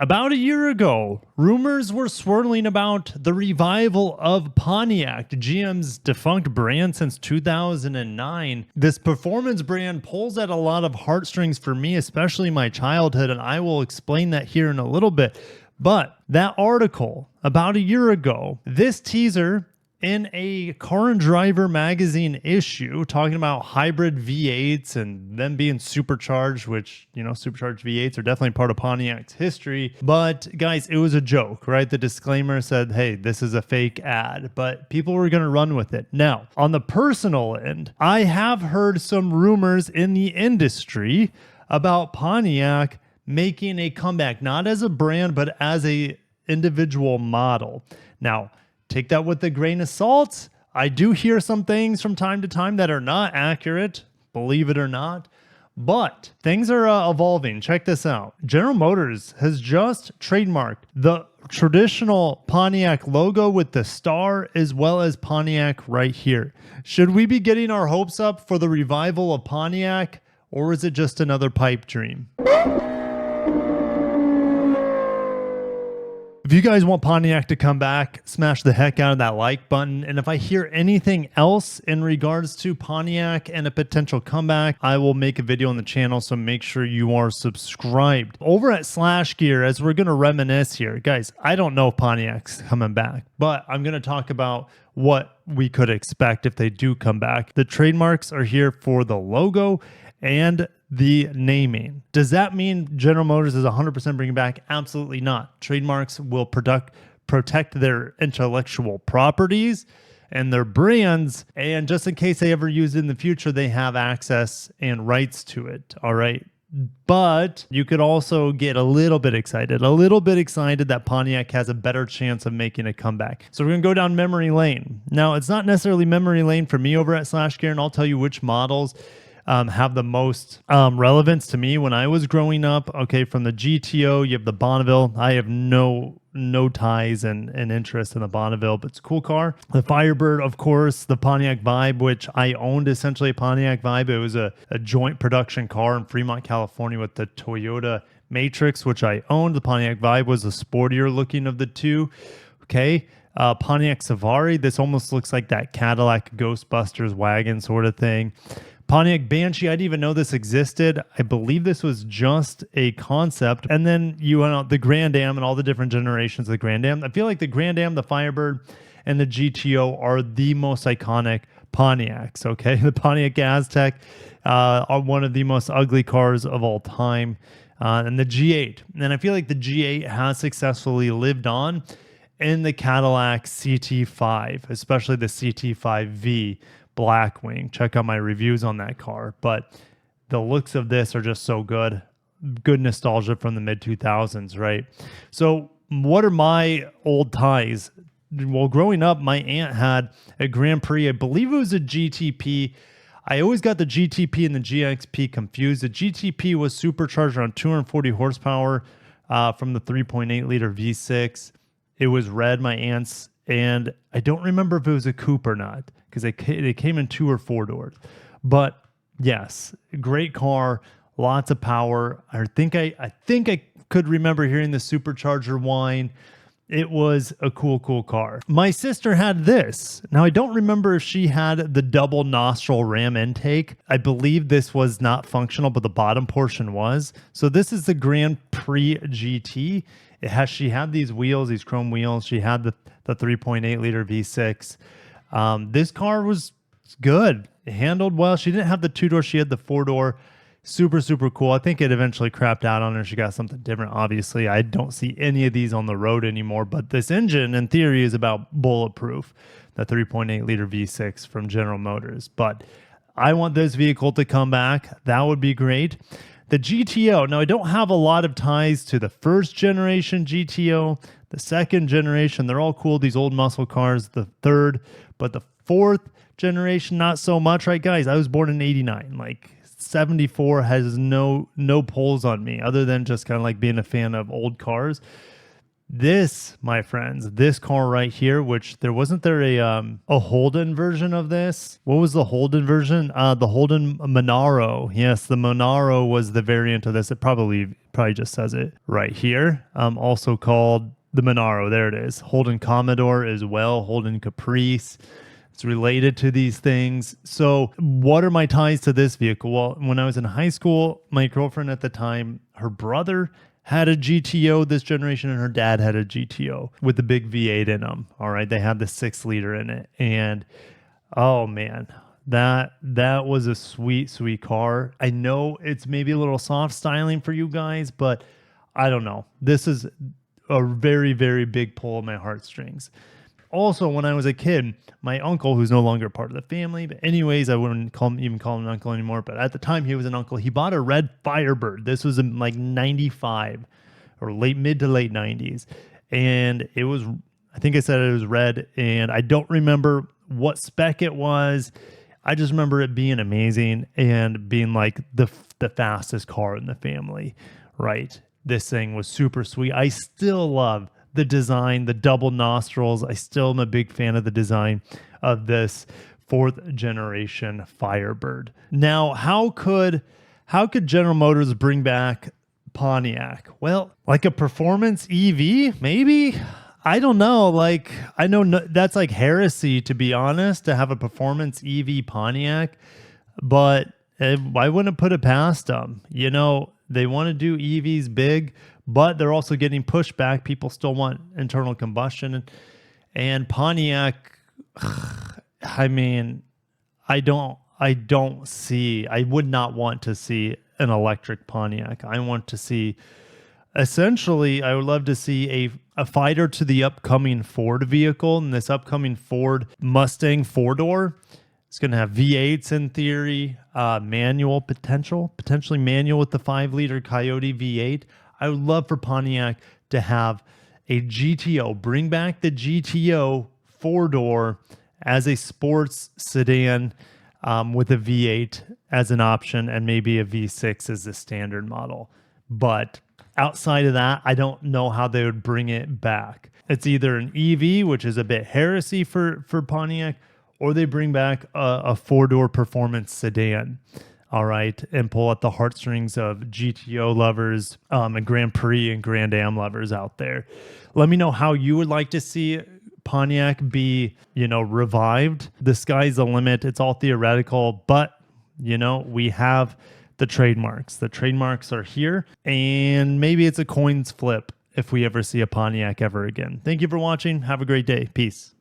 About a year ago, rumors were swirling about the revival of Pontiac, GM's defunct brand since 2009. This performance brand pulls at a lot of heartstrings for me, especially my childhood, and I will explain that here in a little bit. But that article about a year ago, this teaser in a Car and Driver magazine issue talking about hybrid V8s and them being supercharged, which, you know, supercharged V8s are definitely part of Pontiac's history. But guys, it was a joke, right? The disclaimer said, hey, this is a fake ad, but people were going to run with it. Now, on the personal end, I have heard some rumors in the industry about Pontiac making a comeback, not as a brand, but as a individual model. Now, take that with a grain of salt. I do hear some things from time to time that are not accurate, believe it or not, but things are evolving. Check this out. General Motors has just trademarked the traditional Pontiac logo with the star as well as Pontiac right here. Should we be getting our hopes up for the revival of Pontiac, or is it just another pipe dream? If you guys want Pontiac to come back, smash the heck out of that like button. And if I hear anything else in regards to Pontiac and a potential comeback, I will make a video on the channel, so make sure you are subscribed. Over at Slash Gear, as we're going to reminisce here, guys, I don't know if Pontiac's coming back, but I'm going to talk about what we could expect if they do come back. The trademarks are here for the logo and the naming. Does that mean General Motors is 100% bringing back? Absolutely not. Trademarks will protect their intellectual properties and their brands, and just in case they ever use it in the future, they have access and rights to it. All right. But you could also get a little bit excited that Pontiac has a better chance of making a comeback. So we're going to go down memory lane. Now, it's not necessarily memory lane for me over at Slash Gear, and I'll tell you which models have the most relevance to me when I was growing up. Okay, from the GTO, you have the Bonneville. I have no ties and interest in the Bonneville, but it's a cool car. The Firebird, of course, the Pontiac Vibe, which I owned essentially a Pontiac Vibe. It was a joint production car in Fremont, California with the Toyota Matrix, which I owned. The Pontiac Vibe was the sportier looking of the two. Okay. Pontiac Safari, this almost looks like that Cadillac Ghostbusters wagon sort of thing. Pontiac Banshee, I didn't even know this existed. I believe this was just a concept. And then you went out the Grand Am and all the different generations of the Grand Am. I feel like the Grand Am, the Firebird, and the GTO are the most iconic Pontiacs, okay? The Pontiac Aztec are one of the most ugly cars of all time. And the G8. And I feel like the G8 has successfully lived on in the Cadillac CT5, especially the CT5V. Blackwing. Check out my reviews on that car. But the looks of this are just so good. Good nostalgia from the mid-2000s, right? So what are my old ties? Well, growing up, my aunt had a Grand Prix. I believe it was a GTP. I always got the GTP and the GXP confused. The GTP was supercharged around 240 horsepower from the 3.8 liter V6. It was red, my aunt's, and I don't remember if it was a coupe or not, because they came in 2 or 4 doors. But yes, great car, lots of power. I think I could remember hearing the supercharger whine. It was a cool car. My sister had this. Now, I don't remember if she had the double nostril ram intake. I believe this was not functional, but the bottom portion was. So this is the Grand Prix GT. She had these wheels, these chrome wheels. She had the 3.8 liter V6. This car was good. It handled well. She didn't have the 2-door. She had the 4-door. Super cool. I think it eventually crapped out on her. She got something different. Obviously, I don't see any of these on the road anymore, but this engine in theory is about bulletproof, the 3.8 liter V6 from General Motors. But I want this vehicle to come back. That would be great. The GTO. Now, I don't have a lot of ties to the first generation GTO, the second generation. They're all cool, these old muscle cars. The third, but the fourth generation, not so much, right, guys? I was born in 89. Like, 74 has no pulls on me other than just kind of like being a fan of old cars. This, my friends, this car right here, which wasn't there a Holden version of this? What was the Holden version? The Holden Monaro. Yes, the Monaro was the variant of this. It probably just says it right here. Also called the Monaro. There it is. Holden Commodore as well. Holden Caprice. It's related to these things. So what are my ties to this vehicle? Well, when I was in high school, my girlfriend at the time, her brother had a GTO this generation, and her dad had a GTO with the big V8 in them. All right. They had the 6-liter in it. And oh man, that was a sweet, sweet car. I know it's maybe a little soft styling for you guys, but I don't know. This is a very, very big pull on my heartstrings. Also, when I was a kid, my uncle, who's no longer part of the family, but anyways, I wouldn't even call him an uncle anymore, but at the time he was an uncle. He bought a red Firebird. This was in like 95 or mid to late 90s. And it was, I think I said it was red, and I don't remember what spec it was. I just remember it being amazing and being like the fastest car in the family, right? This thing was super sweet. I still love the design, the double nostrils. I still am a big fan of the design of this 4th generation Firebird. Now, how could General Motors bring back Pontiac? Well, like a performance EV, maybe? I don't know. Like, I know that's like heresy, to be honest, to have a performance EV Pontiac, but I wouldn't put it past them. You know, they want to do EVs big, but they're also getting pushback. People still want internal combustion, and Pontiac. I mean, I would not want to see an electric Pontiac. I want to see, essentially, I would love to see a fighter to the upcoming Ford vehicle, and this upcoming Ford Mustang 4-door. It's going to have V8s in theory, manual potentially manual with the 5-liter Coyote V8. I would love for Pontiac to have a GTO, bring back the GTO 4-door as a sports sedan with a V8 as an option, and maybe a V6 as the standard model. But outside of that, I don't know how they would bring it back. It's either an EV, which is a bit heresy for Pontiac, or they bring back a 4-door performance sedan. All right, and pull at the heartstrings of GTO lovers and Grand Prix and Grand Am lovers out there. Let me know how you would like to see Pontiac be, revived. The sky's the limit. It's all theoretical, but, we have the trademarks. The trademarks are here, and maybe it's a coin's flip if we ever see a Pontiac ever again. Thank you for watching. Have a great day. Peace.